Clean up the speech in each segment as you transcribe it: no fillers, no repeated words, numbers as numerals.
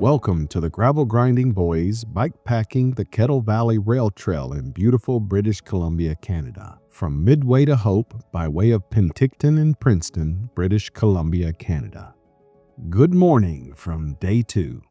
Welcome to the Gravel Grinding Boys Bikepacking the Kettle Valley Rail Trail in beautiful British Columbia, Canada. From Midway to Hope by way of Penticton and Princeton, British Columbia, Canada. Good morning from day 2.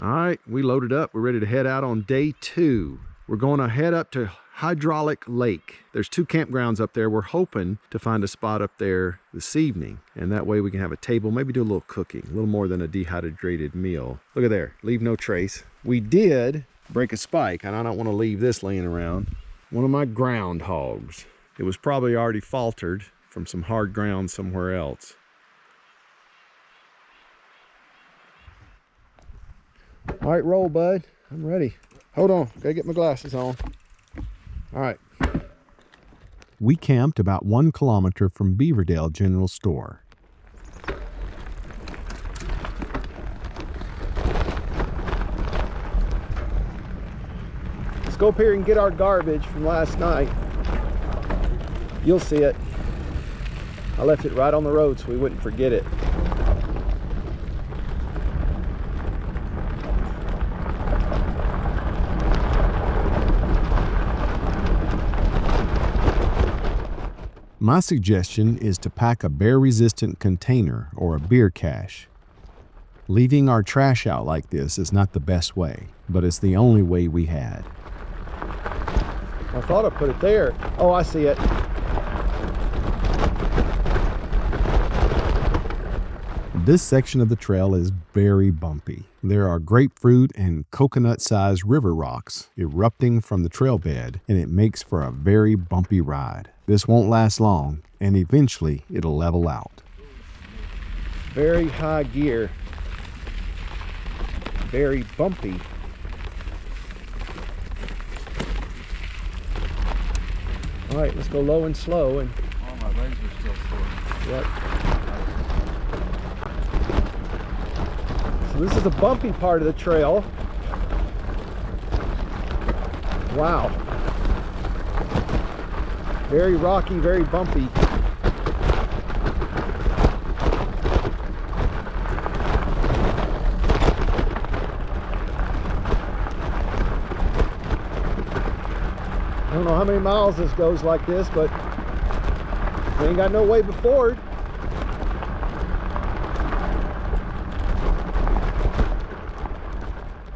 All right, we loaded up. We're ready to head out on day 2. We're going to head up to Hydraulic Lake. There's 2 campgrounds up there. We're hoping to find a spot up there this evening, and that way we can have a table, maybe do a little cooking, a little more than a dehydrated meal. Look at there, leave no trace. We did break a spike, and I don't want to leave this laying around. One of my groundhogs. It was probably already faltered from some hard ground somewhere else. All right, roll, bud. I'm ready. Hold on, gotta get my glasses on. All right. We camped about 1 kilometer from Beaverdell General Store. Let's go up here and get our garbage from last night. You'll see it. I left it right on the road so we wouldn't forget it. My suggestion is to pack a bear-resistant container or a beer cache. Leaving our trash out like this is not the best way, but it's the only way we had. I thought I put it there. Oh, I see it. This section of the trail is very bumpy. There are grapefruit and coconut-sized river rocks erupting from the trail bed, and it makes for a very bumpy ride. This won't last long, and eventually it'll level out. Very high gear. Very bumpy. All right, let's go low and slow. And all my legs are still sore. Yep. So this is a bumpy part of the trail. Wow. Very rocky, very bumpy. I don't know how many miles this goes like this, but we ain't got no way before it.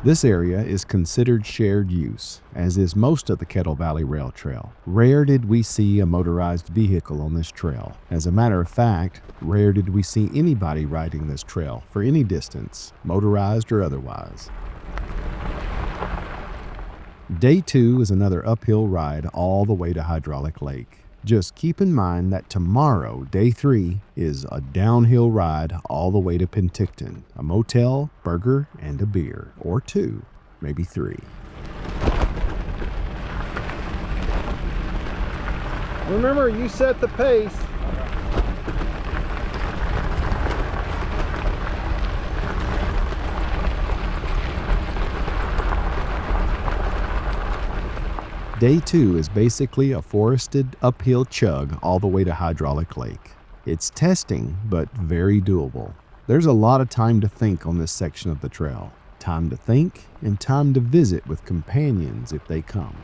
This area is considered shared use, as is most of the Kettle Valley Rail Trail. Rare did we see a motorized vehicle on this trail. As a matter of fact, rare did we see anybody riding this trail for any distance, motorized or otherwise. Day 2 is another uphill ride all the way to Hydraulic Lake. Just keep in mind that tomorrow, day 3, is a downhill ride all the way to Penticton. A motel, burger, and a beer. Or 2, maybe 3. Remember, you set the pace. Day 2 is basically a forested uphill chug all the way to Hydraulic Lake. It's testing, but very doable. There's a lot of time to think on this section of the trail. Time to think and time to visit with companions if they come.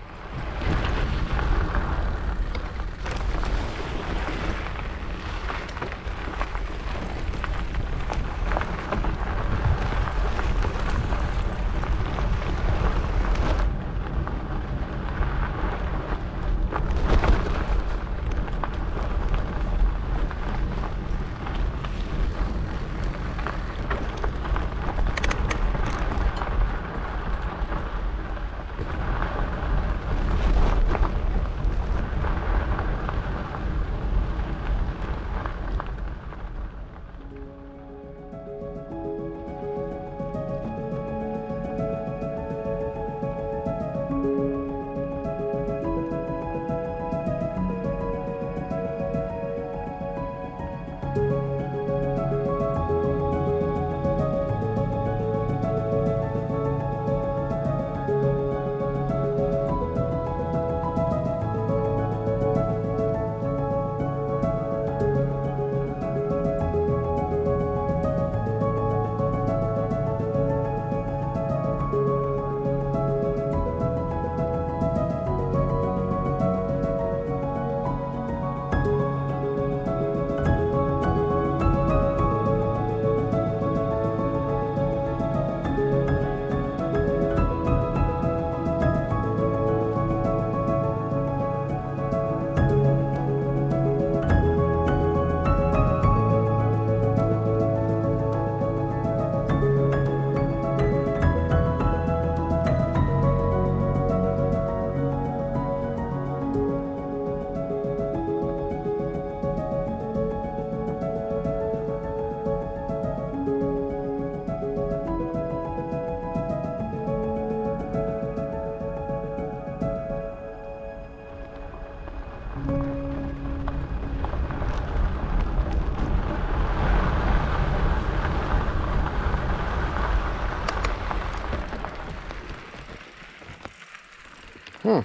Huh.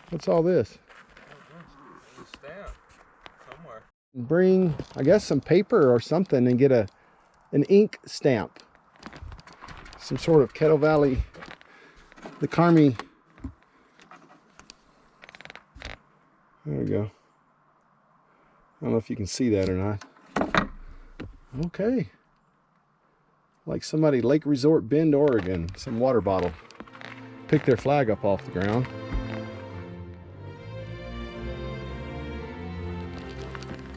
What's all this? There's a stamp somewhere. Bring, I guess, some paper or something and get an ink stamp. Some sort of Kettle Valley, the Carmi. There we go. I don't know if you can see that or not. Okay. Like somebody, Lake Resort Bend, Oregon, some water bottle. Pick their flag up off the ground.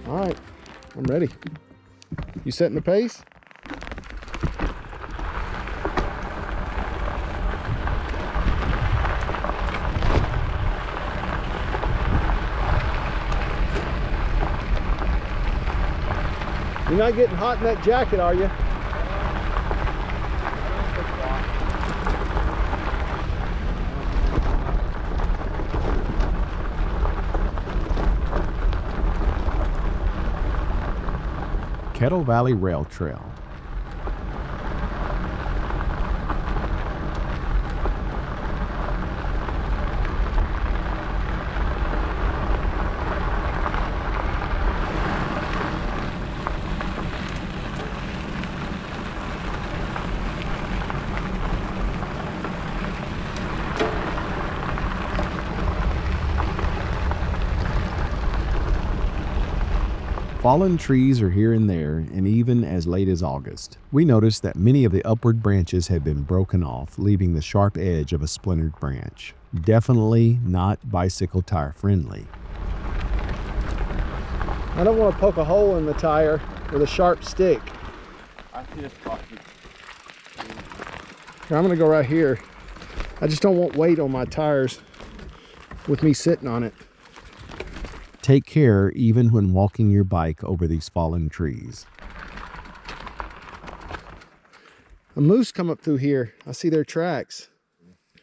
All right, I'm ready. You setting the pace? You're not getting hot in that jacket, are you? Kettle Valley Rail Trail. Fallen trees are here and there, and even as late as August. We noticed that many of the upward branches had been broken off, leaving the sharp edge of a splintered branch. Definitely not bicycle tire friendly. I don't want to poke a hole in the tire with a sharp stick. I see a spot. Here, I'm going to go right here. I just don't want weight on my tires with me sitting on it. Take care even when walking your bike over these fallen trees. A moose come up through here. I see their tracks.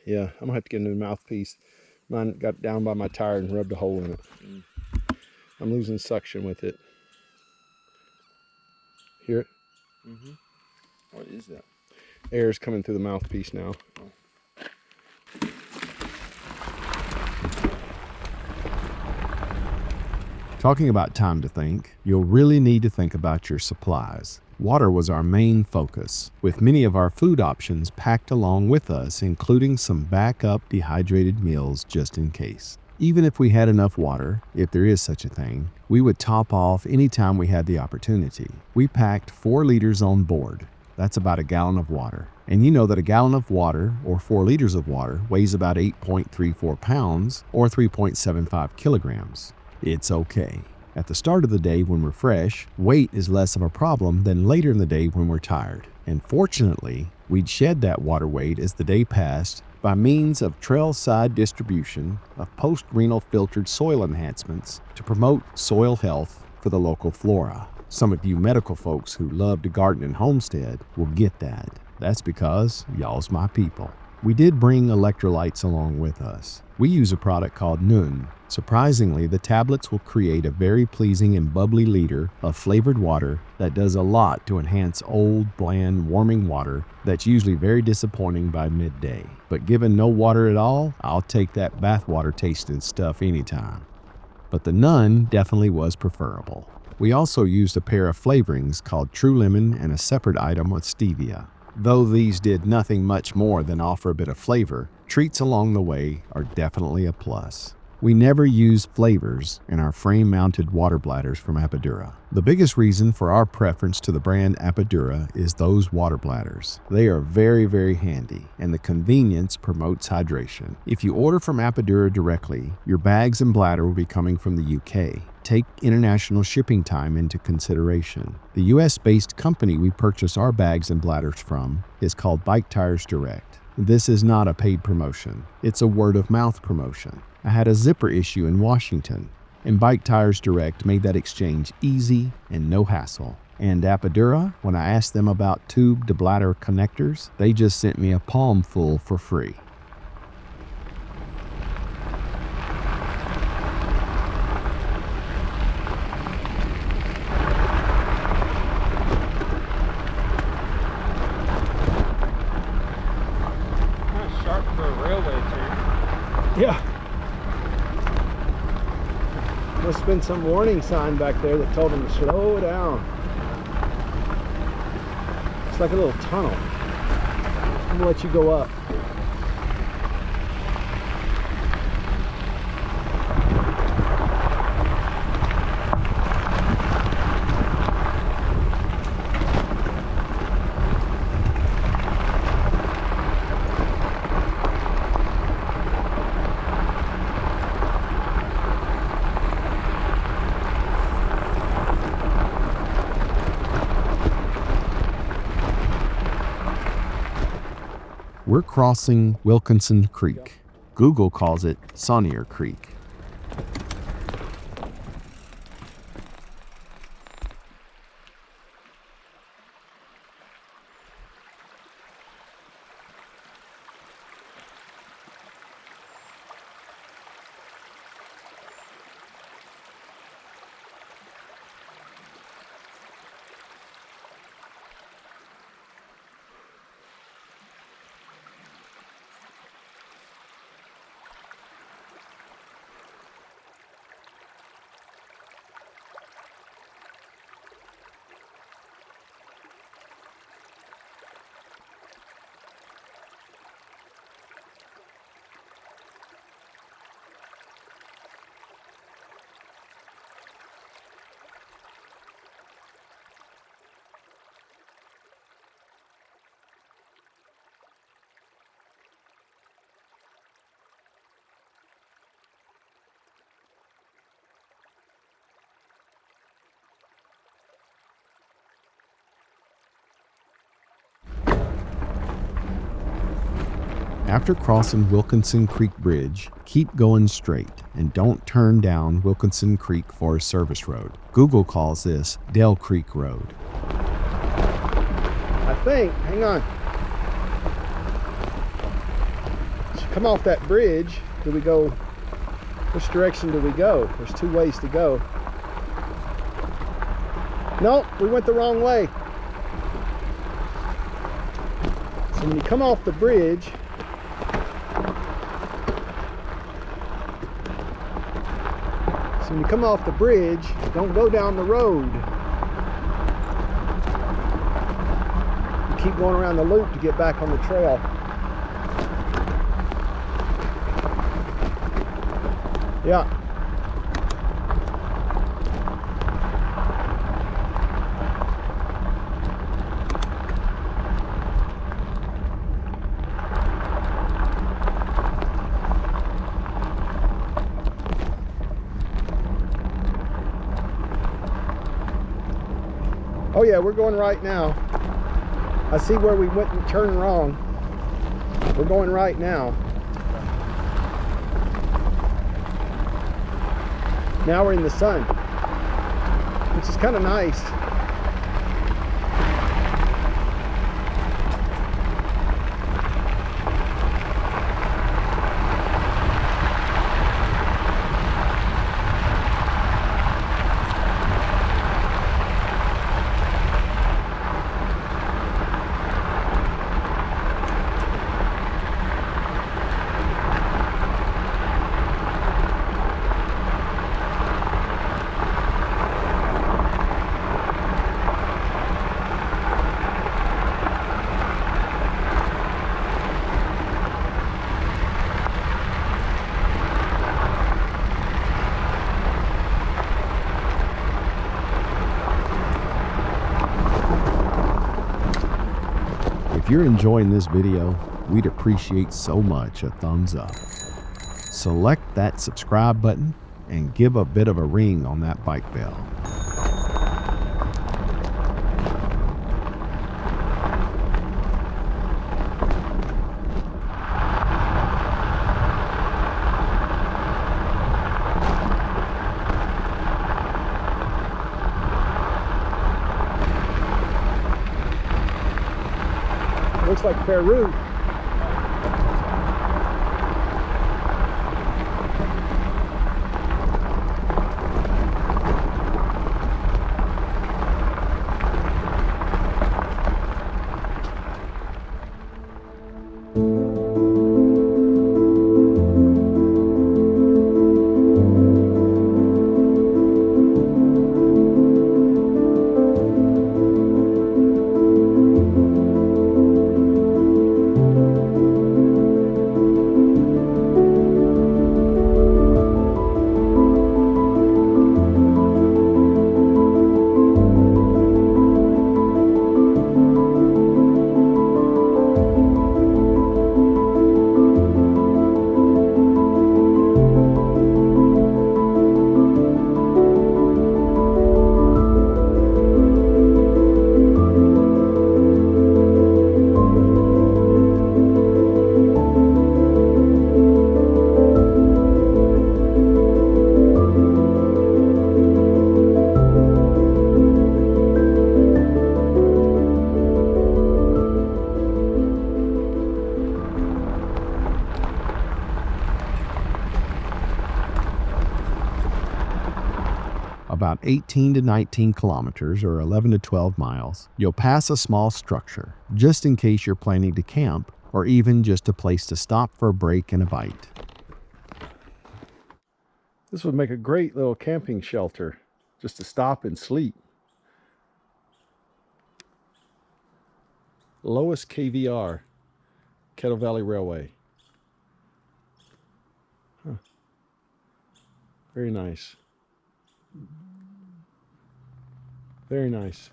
Yeah, I'm gonna have to get a new mouthpiece. Mine got down by my tire and rubbed a hole in it. I'm losing suction with it. Hear it? What is that? Air's coming through the mouthpiece now. Talking about time to think, you'll really need to think about your supplies. Water was our main focus, with many of our food options packed along with us, including some backup dehydrated meals just in case. Even if we had enough water, if there is such a thing, we would top off anytime we had the opportunity. We packed 4 liters on board. That's about a gallon of water. And you know that a gallon of water, or 4 liters of water, weighs about 8.34 pounds, or 3.75 kilograms. It's okay. At the start of the day when we're fresh, weight is less of a problem than later in the day when we're tired. And fortunately, we'd shed that water weight as the day passed by means of trail-side distribution of post-renal filtered soil enhancements to promote soil health for the local flora. Some of you medical folks who love to garden and homestead will get that. That's because y'all's my people. We did bring electrolytes along with us. We use a product called Nun. Surprisingly, the tablets will create a very pleasing and bubbly liter of flavored water that does a lot to enhance old, bland, warming water that's usually very disappointing by midday. But given no water at all, I'll take that bathwater tasting stuff anytime. But the Nun definitely was preferable. We also used a pair of flavorings called True Lemon and a separate item with Stevia. Though these did nothing much more than offer a bit of flavor, treats along the way are definitely a plus. We never use flavors in our frame-mounted water bladders from Apidura. The biggest reason for our preference to the brand Apidura is those water bladders. They are very, very handy, and the convenience promotes hydration. If you order from Apidura directly, your bags and bladder will be coming from the UK. Take international shipping time into consideration. The US-based company we purchase our bags and bladders from is called Bike Tires Direct. This is not a paid promotion. It's a word-of-mouth promotion. I had a zipper issue in Washington, and Bike Tires Direct made that exchange easy and no hassle. And Apidura, when I asked them about tube to bladder connectors, they just sent me a palm full for free. Kind of sharp for a railway too. been some warning sign back there that told them to slow down. It's like a little tunnel. I'm gonna let you go up. We're crossing Wilkinson Creek. Google calls it Saunier Creek. After crossing Wilkinson Creek Bridge, keep going straight and don't turn down Wilkinson Creek Forest Service Road. Google calls this Dell Creek Road. I think, hang on. Come off that bridge, do we go, which direction do we go? There's two ways to go. Nope, we went the wrong way. So when you come off the bridge, when you come off the bridge, don't go down the road. You keep going around the loop to get back on the trail. Yeah. Oh yeah, we're going right now. I see where we went and turned wrong. We're going right now. Now we're in the sun, which is kind of nice. If you're enjoying this video, we'd appreciate so much a thumbs up. Select that subscribe button and give a bit of a ring on that bike bell. Looks like Peru. 18 to 19 kilometers or 11 to 12 miles, you'll pass a small structure, just in case you're planning to camp or even just a place to stop for a break and a bite. This would make a great little camping shelter, just to stop and sleep. Lowest KVR, Kettle Valley Railway. Huh. Very nice. Very nice.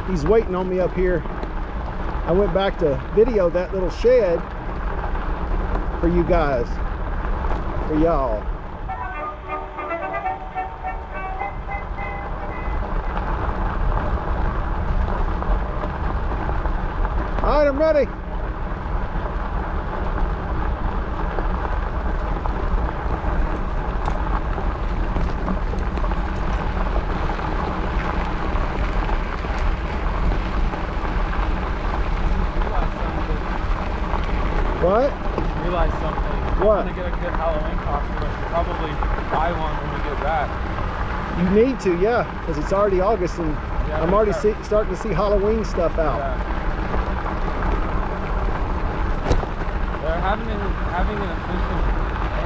He's waiting on me up here. I went back to video that little shed for you guys, for y'all. All right, I'm ready. What? Realize something. What? I'm gonna get a good Halloween costume. I should probably buy one when we get back. You need to, yeah, because it's already August and Yeah, I'm already starting to see Halloween stuff out. Yeah. They're having an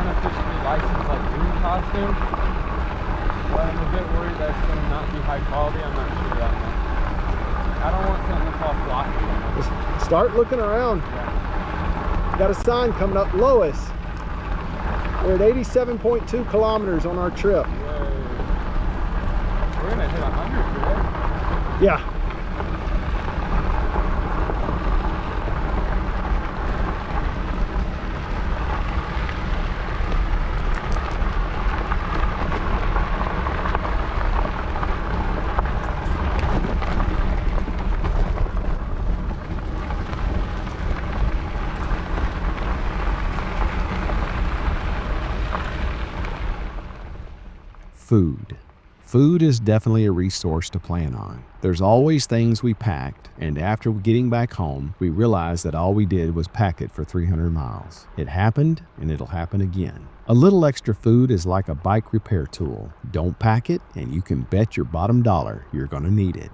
unofficially licensed like Doom costume, but I'm a bit worried that it's gonna not be high quality. I'm not sure that much. I don't want something that's all floppy. Just start looking around. Yeah. Got a sign coming up, lowest. We're at 87.2 kilometers on our trip. Whoa. We're gonna hit 100 today. Yeah. Food. Food is definitely a resource to plan on. There's always things we packed, and after getting back home, we realized that all we did was pack it for 300 miles. It happened, and it'll happen again. A little extra food is like a bike repair tool. Don't pack it, and you can bet your bottom dollar you're gonna need it.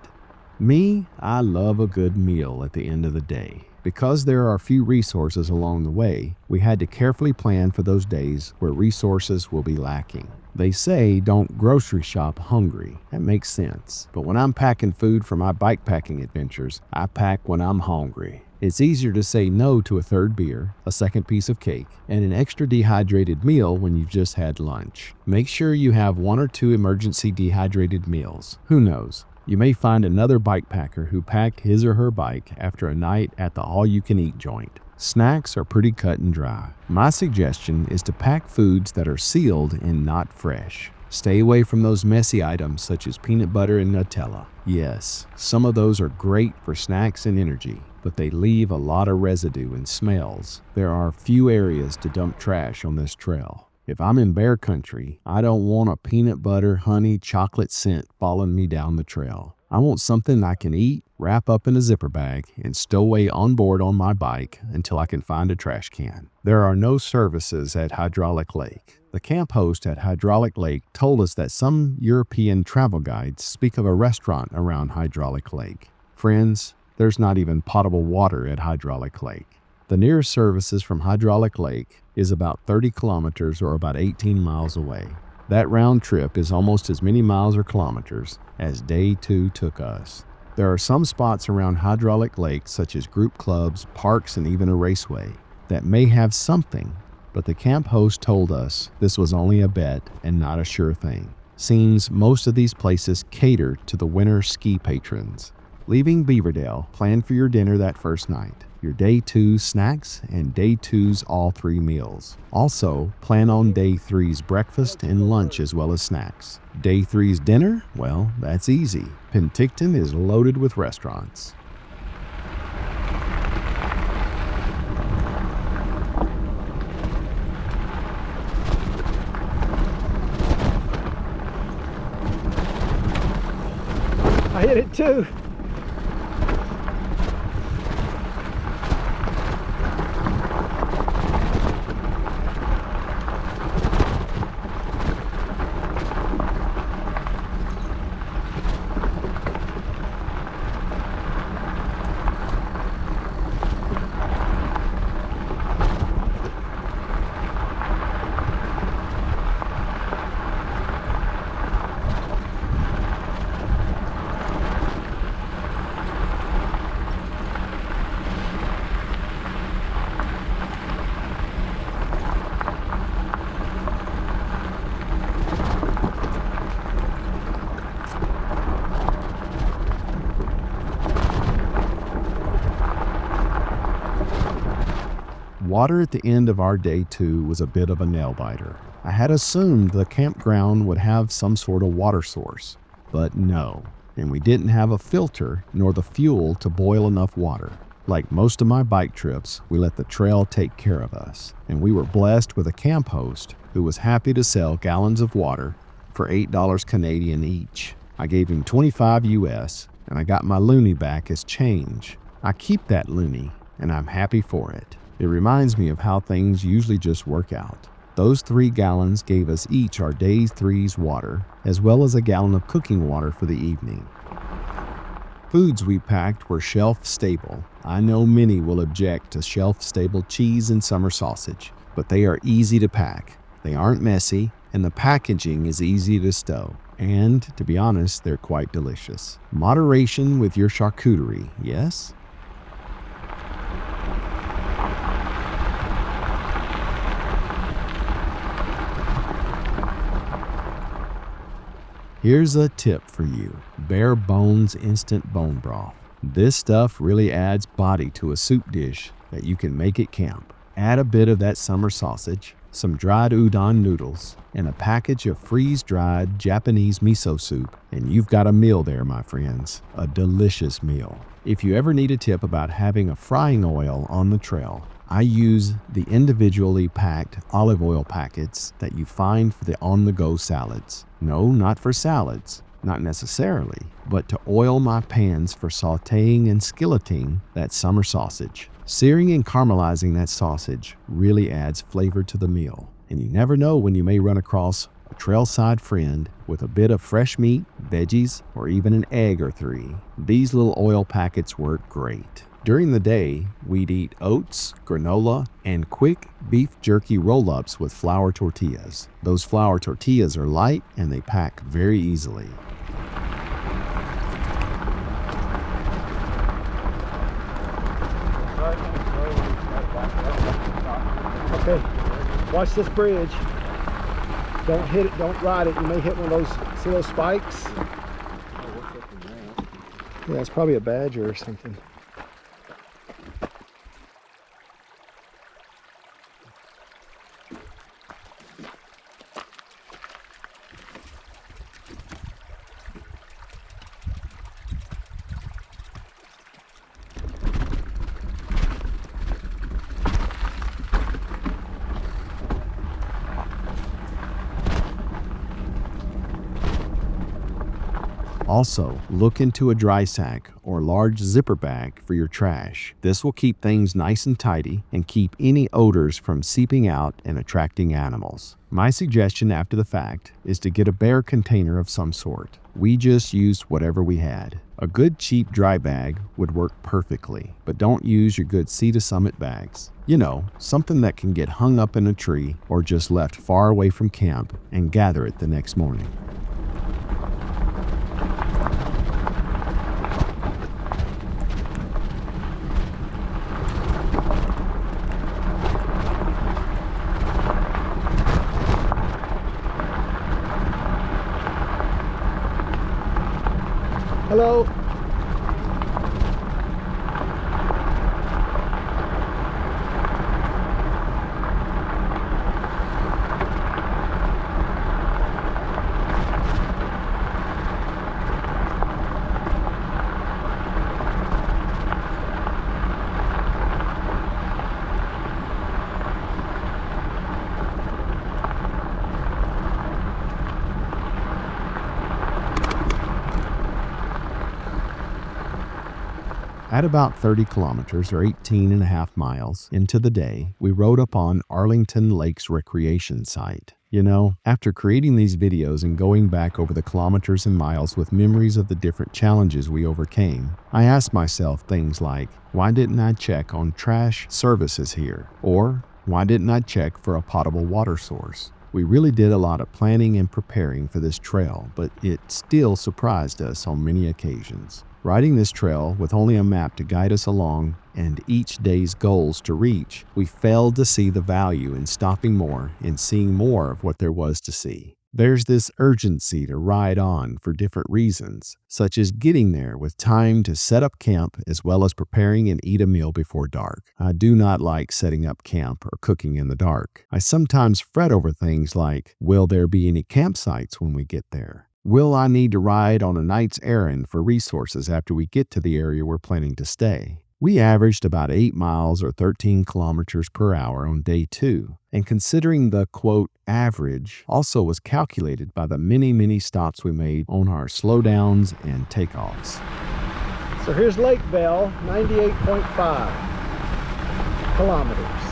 Me, I love a good meal at the end of the day. Because there are few resources along the way, we had to carefully plan for those days where resources will be lacking. They say don't grocery shop hungry. That makes sense. But when I'm packing food for my bikepacking adventures, I pack when I'm hungry. It's easier to say no to a third beer, a second piece of cake, and an extra dehydrated meal when you've just had lunch. Make sure you have 1 or 2 emergency dehydrated meals. Who knows? You may find another bikepacker who packed his or her bike after a night at the all-you-can-eat joint. Snacks are pretty cut and dry. My suggestion is to pack foods that are sealed and not fresh. Stay away from those messy items such as peanut butter and Nutella. Yes, some of those are great for snacks and energy, but they leave a lot of residue and smells. There are few areas to dump trash on this trail. If I'm in bear country, I don't want a peanut butter, honey, chocolate scent following me down the trail. I want something I can eat, wrap up in a zipper bag, and stow away on board on my bike until I can find a trash can. There are no services at Hydraulic Lake. The camp host at Hydraulic Lake told us that some European travel guides speak of a restaurant around Hydraulic Lake. Friends, there's not even potable water at Hydraulic Lake. The nearest services from Hydraulic Lake is about 30 kilometers or about 18 miles away. That round trip is almost as many miles or kilometers as day 2 took us. There are some spots around Hydraulic Lake, such as group clubs, parks, and even a raceway, that may have something, but the camp host told us this was only a bet and not a sure thing. Seems most of these places cater to the winter ski patrons. Leaving Beaverdell, plan for your dinner that first night, your day 2's snacks, and day 2's all 3 meals. Also, plan on day 3's breakfast and lunch as well as snacks. Day 3's dinner? Well, that's easy. Penticton is loaded with restaurants. I hit it too. Water at the end of our day 2 was a bit of a nail-biter. I had assumed the campground would have some sort of water source, but no. And we didn't have a filter nor the fuel to boil enough water. Like most of my bike trips, we let the trail take care of us, and we were blessed with a camp host who was happy to sell gallons of water for $8 Canadian each. I gave him 25 US, and I got my loonie back as change. I keep that loonie, and I'm happy for it. It reminds me of how things usually just work out. Those 3 gallons gave us each our day 3's water, as well as a gallon of cooking water for the evening. Foods we packed were shelf-stable. I know many will object to shelf-stable cheese and summer sausage, but they are easy to pack. They aren't messy, and the packaging is easy to stow. And, to be honest, they're quite delicious. Moderation with your charcuterie, yes? Here's a tip for you. Bare Bones Instant Bone Broth. This stuff really adds body to a soup dish that you can make at camp. Add a bit of that summer sausage, some dried udon noodles, and a package of freeze-dried Japanese miso soup, and you've got a meal there, my friends. A delicious meal. If you ever need a tip about having a frying oil on the trail, I use the individually packed olive oil packets that you find for the on-the-go salads. No, not for salads, not necessarily, but to oil my pans for sautéing and skilleting that summer sausage. Searing and caramelizing that sausage really adds flavor to the meal, and you never know when you may run across a trailside friend with a bit of fresh meat, veggies, or even an egg or 3. These little oil packets work great. During the day, we'd eat oats, granola, and quick beef jerky roll-ups with flour tortillas. Those flour tortillas are light and they pack very easily. Okay, watch this bridge. Don't hit it, don't ride it. You may hit one of those, see those spikes? Yeah, it's probably a badger or something. Also, look into a dry sack or large zipper bag for your trash. This will keep things nice and tidy and keep any odors from seeping out and attracting animals. My suggestion after the fact is to get a bare container of some sort. We just used whatever we had. A good cheap dry bag would work perfectly, but don't use your good Sea to Summit bags. You know, something that can get hung up in a tree or just left far away from camp and gather it the next morning. Hello. At about 30 kilometers or 18 and a half miles into the day, we rode upon Arlington Lakes Recreation Site. You know, after creating these videos and going back over the kilometers and miles with memories of the different challenges we overcame, I asked myself things like, why didn't I check on trash services here? Or, why didn't I check for a potable water source? We really did a lot of planning and preparing for this trail, but it still surprised us on many occasions. Riding this trail with only a map to guide us along and each day's goals to reach, we failed to see the value in stopping more and seeing more of what there was to see. There's this urgency to ride on for different reasons, such as getting there with time to set up camp as well as preparing and eat a meal before dark. I do not like setting up camp or cooking in the dark. I sometimes fret over things like, will there be any campsites when we get there? Will I need to ride on a night's errand for resources after we get to the area we're planning to stay? We averaged about 8 miles or 13 kilometers per hour on day 2, and considering the, quote, average also was calculated by the many stops we made on our slowdowns and takeoffs. So here's Lakeville, 98.5 kilometers.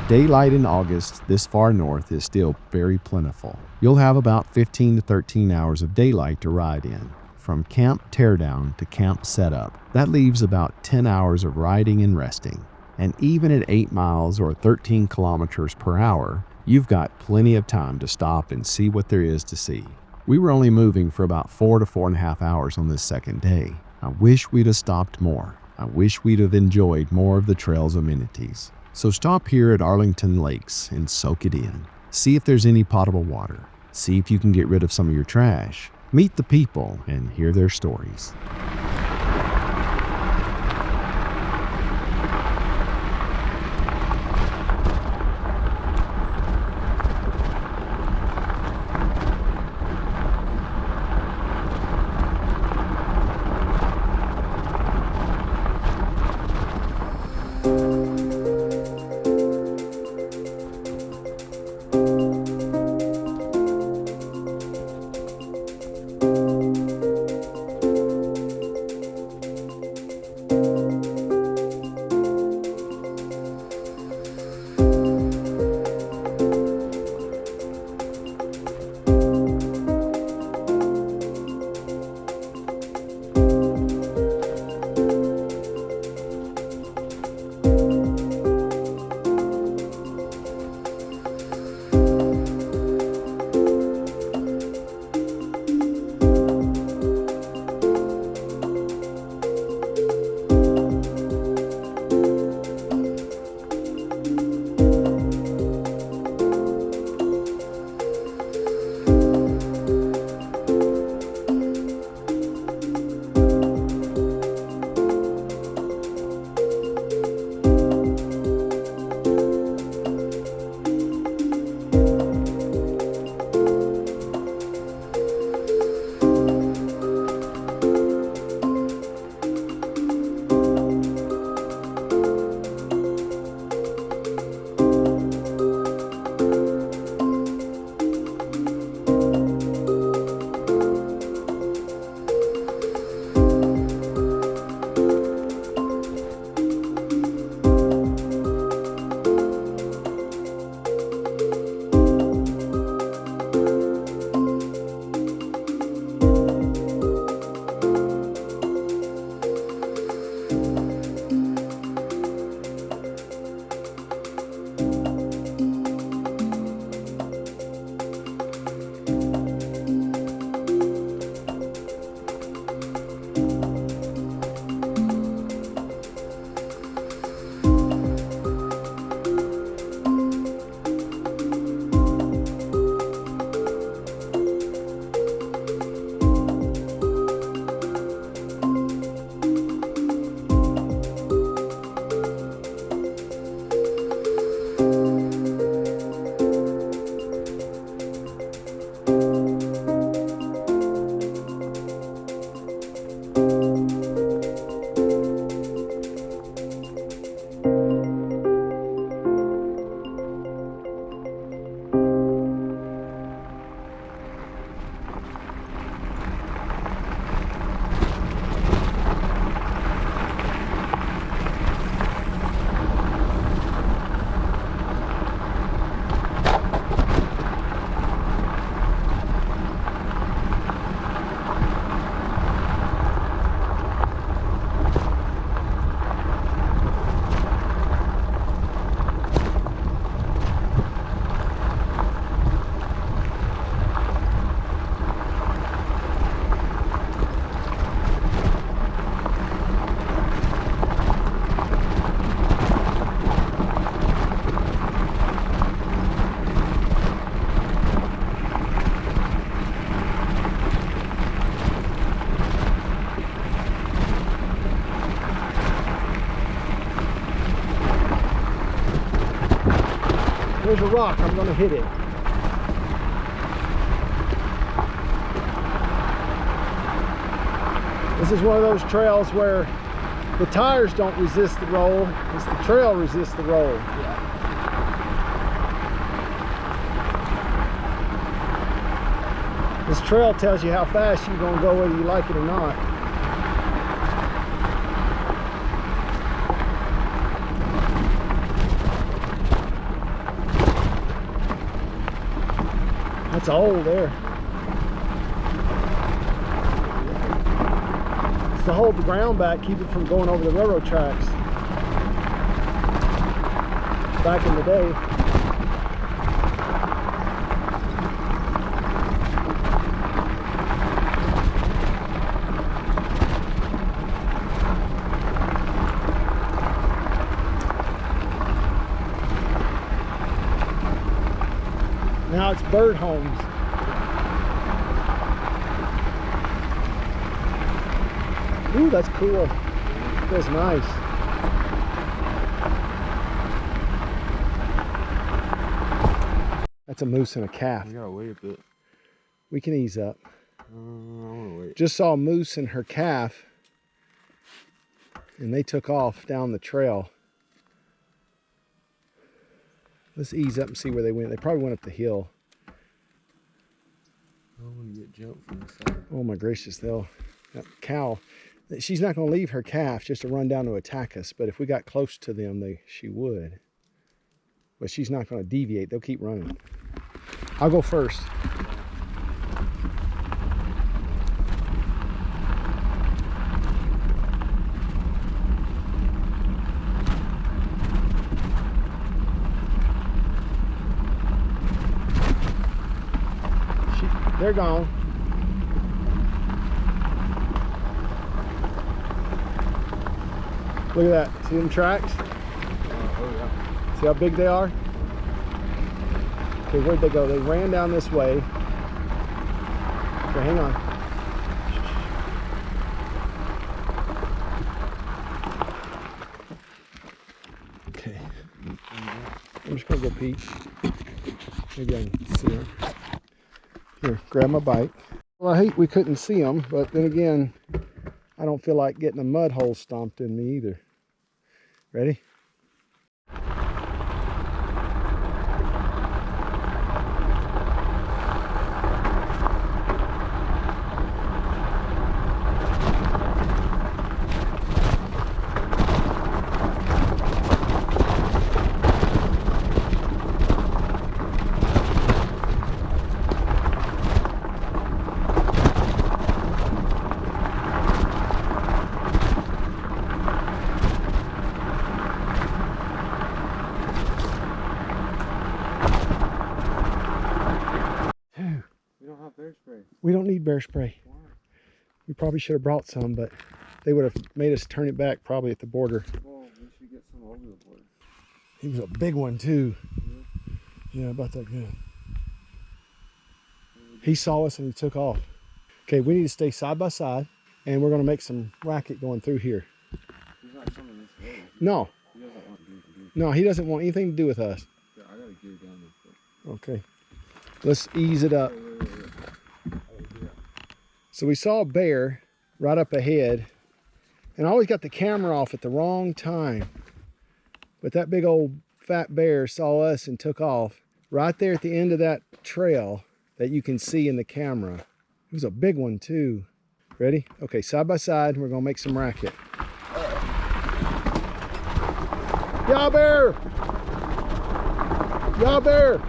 Daylight in August this far north is still very plentiful. You'll have about 15 to 13 hours of daylight to ride in, from camp teardown to camp setup. That leaves about 10 hours of riding and resting. And even at 8 miles or 13 kilometers per hour, you've got plenty of time to stop and see what there is to see. We were only moving for about 4 to 4.5 hours on this second day. I wish we'd have stopped more. I wish we'd have enjoyed more of the trail's amenities. So stop here at Arlington Lakes and soak it in. See if there's any potable water. See if you can get rid of some of your trash. Meet the people and hear their stories. a rock, I'm gonna hit it. This is one of those trails where the tires don't resist the roll, it's the trail resists the roll. Yeah. This trail tells you how fast you're gonna go whether you like it or not. That's a hole there. It's to hold the ground back, keep it from going over the railroad tracks. Back in the day. Now it's bird homes. Ooh, that's cool. That's nice. That's a moose and a calf. I gotta wait a bit. We can ease up. I wanna wait. Just saw a moose and her calf, and they took off down the trail. Let's ease up and see where they went. They probably went up the hill. I don't want to get jumped from the side. Oh my gracious, that cow. She's not going to leave her calf just to run down to attack us, but if we got close to them, she would. But she's not going to deviate. They'll keep running. I'll go first. They're gone. Look at that. See them tracks? Oh yeah. See how big they are? Okay, where'd they go? They ran down this way. Okay, hang on. Okay. I'm just gonna go peek. Maybe I can see them. Here, grab my bike. Well, I hate we couldn't see them, but then again, I don't feel like getting a mud hole stomped in me either. Ready? We don't need bear spray. Why? We probably should have brought some, but they would have made us turn it back probably at the border. Well, we should get some over the border. He was a big one too. Yeah. Yeah, about that good. He saw us and he took off. Okay, we need to stay side by side, and we're going to make some racket going through here. He's not coming this way. No. He doesn't want to do. No, he doesn't want anything to do with us. Yeah, I gotta gear down this way. Okay. Let's ease it up. Wait. So we saw a bear right up ahead, and I always got the camera off at the wrong time. But that big old fat bear saw us and took off right there at the end of that trail that you can see in the camera. It was a big one too. Ready? Okay, side by side, we're gonna make some racket. Yeah, bear! Yeah, bear!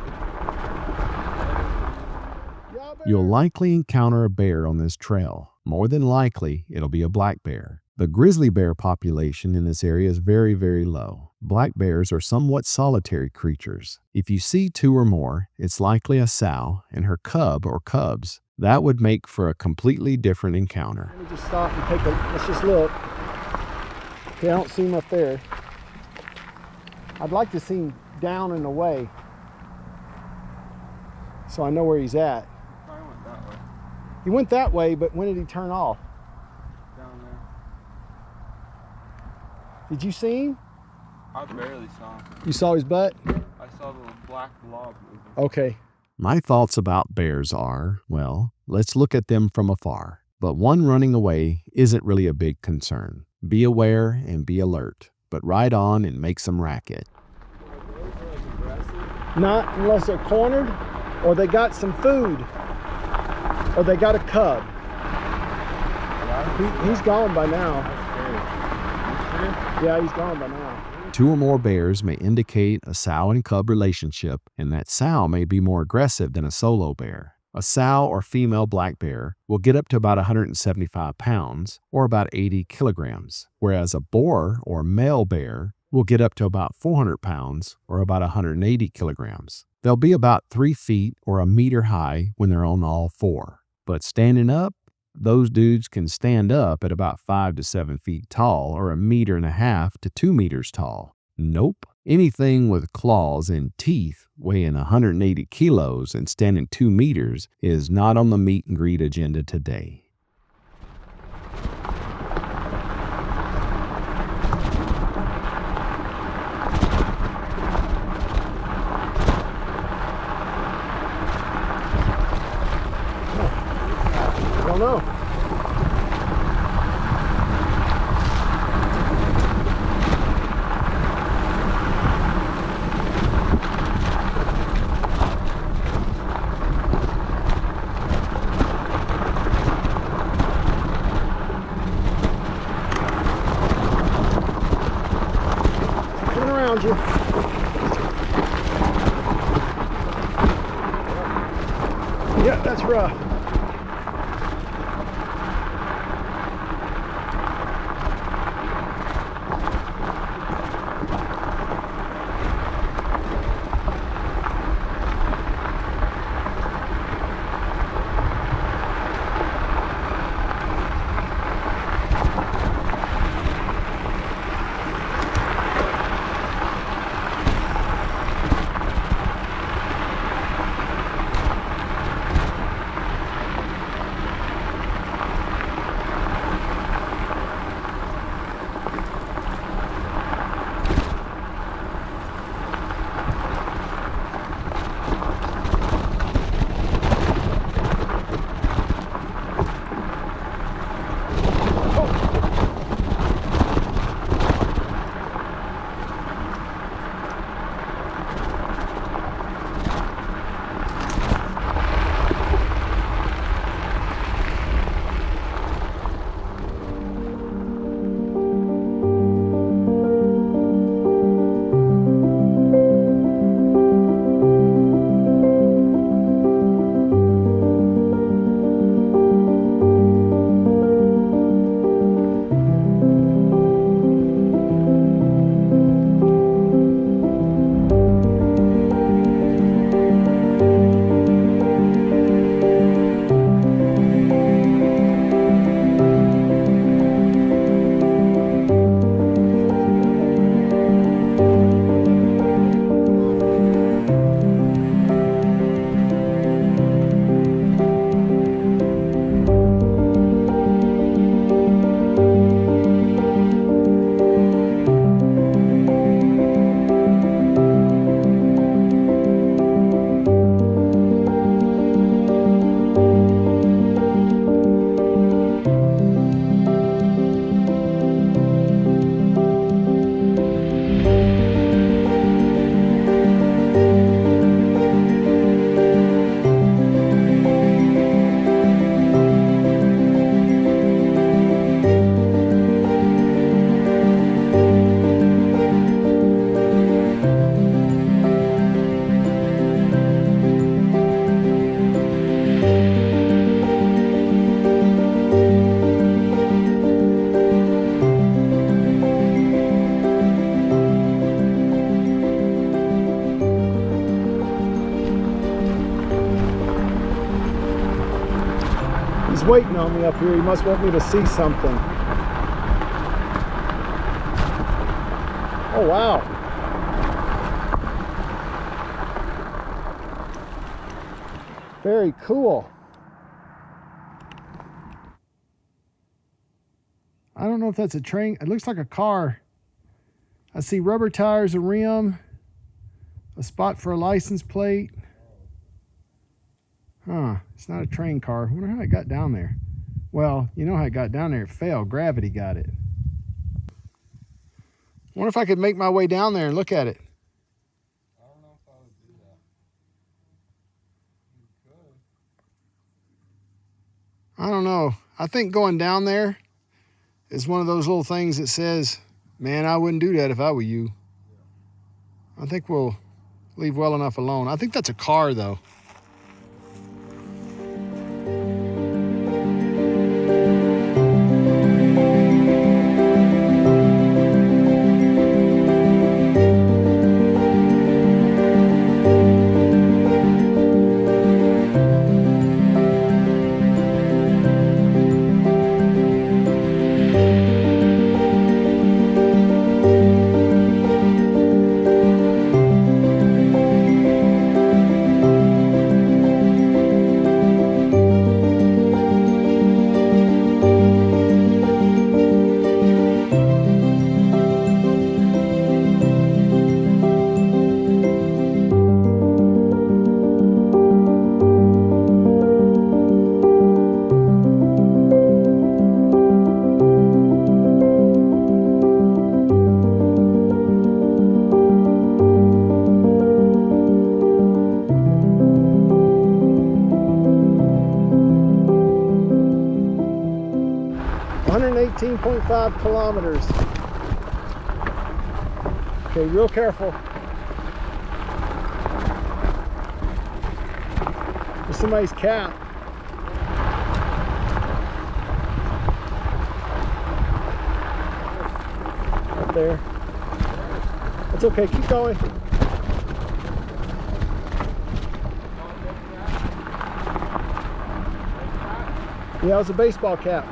You'll likely encounter a bear on this trail. More than likely, it'll be a black bear. The grizzly bear population in this area is very, very low. Black bears are somewhat solitary creatures. If you see two or more, it's likely a sow and her cub or cubs. That would make for a completely different encounter. Let me just stop and take a, let's just look. Okay, I don't see him up there. I'd like to see him down and away, so I know where he's at. Probably went that way. He went that way, but when did he turn off? Down there. Did you see him? I barely saw him. You saw his butt? I I saw the black blob moving. Okay. My thoughts about bears are, well, let's look at them from afar. But one running away isn't really a big concern. Be aware and be alert, but ride on and make some racket. Bears are like aggressive. Not unless they're cornered, or they got some food, or they got a cub. He's gone by now. That's scary. You sure? Yeah, he's gone by now. 2 or more bears may indicate a sow and cub relationship, and that sow may be more aggressive than a solo bear. A sow or female black bear will get up to about 175 pounds, or about 80 kilograms, whereas a boar or male bear will get up to about 400 pounds, or about 180 kilograms. They'll be about 3 feet or a meter high when they're on all 4. But standing up, those dudes can stand up at about 5 to 7 feet tall, or 1.5 meters to 2 meters tall. Nope. Anything with claws and teeth weighing 180 kilos and standing 2 meters is not on the meet and greet agenda today. I don't know. Coming around you. Yeah, that's rough. Waiting on me up here. He must want me to see something. Oh, wow. Very cool. I don't know if that's a train. It looks like a car. I see rubber tires, a rim, A spot for a license plate. Huh, it's not a train car. I wonder how it got down there. Well, you know how it got down there. It fell. Gravity got it. I wonder if I could make my way down there and look at it. I don't know if I would do that. You could. I don't know. I think going down there is one of those little things that says, man, I wouldn't do that if I were you. I think we'll leave well enough alone. I think that's a car, though. .5 kilometers. Okay, real careful. There's somebody's cap. Up there. That's okay, keep going. Yeah, it was a baseball cap.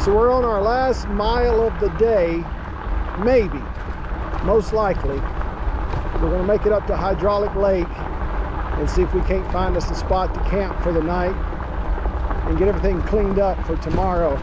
So we're on our last mile of the day, maybe, most likely. We're gonna make it up to Hydraulic Lake and see if we can't find us a spot to camp for the night and get everything cleaned up for tomorrow.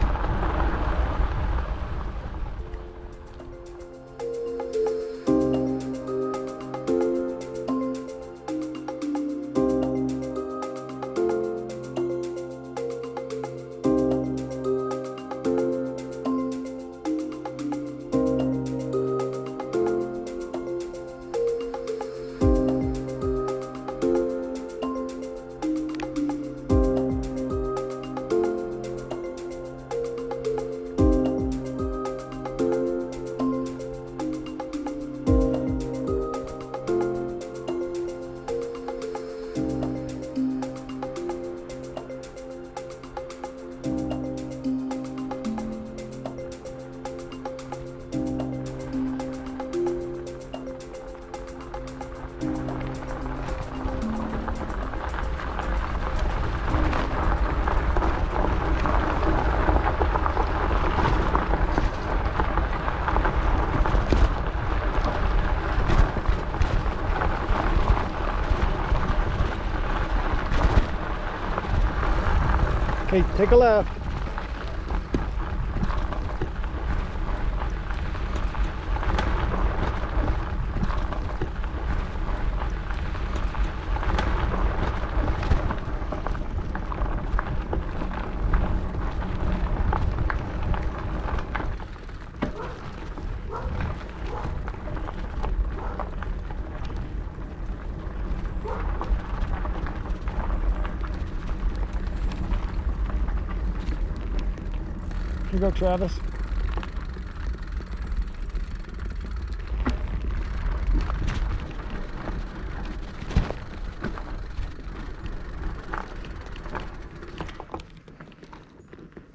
Okay, take a left. You go, Travis.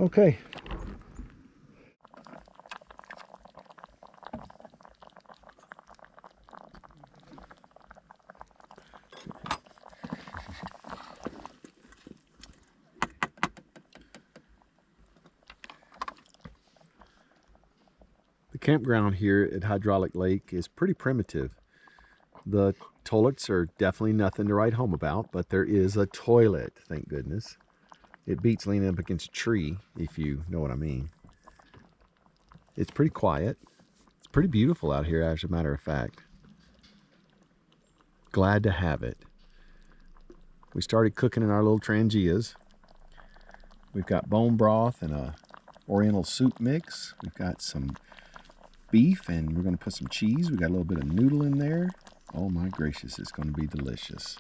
Okay. The campground here at Hydraulic Lake is pretty primitive. The toilets are definitely nothing to write home about, but there is a toilet, thank goodness. It beats leaning up against a tree, if you know what I mean. It's pretty quiet. It's pretty beautiful out here, as a matter of fact. Glad to have it. We started cooking in our little trangias. We've got bone broth and a oriental soup mix. We've got some beef, and we're going to put some cheese. We got a little bit of noodle in there. Oh my gracious, it's going to be delicious.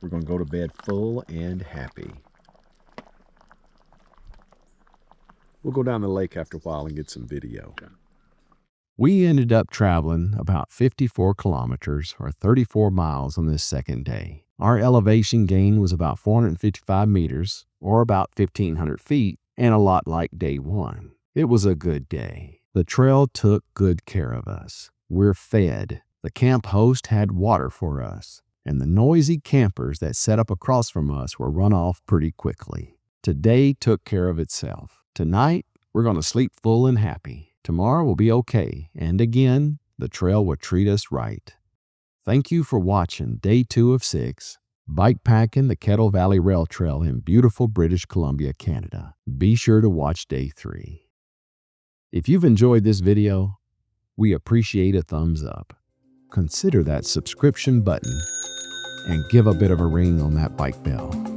We're going to go to bed full and happy. We'll go down the lake after a while and get some video. We ended up traveling about 54 kilometers or 34 miles on this second day. Our elevation gain was about 455 meters or about 1,500 feet, and a lot like day one. It was a good day. The trail took good care of us. We're fed. The camp host had water for us, and the noisy campers that set up across from us were run off pretty quickly. Today took care of itself. Tonight, we're going to sleep full and happy. Tomorrow will be okay, and again, the trail will treat us right. Thank you for watching Day 2 of 6, Bikepacking the Kettle Valley Rail Trail in beautiful British Columbia, Canada. Be sure to watch Day 3. If you've enjoyed this video, we appreciate a thumbs up. Consider that subscription button and give a bit of a ring on that bike bell.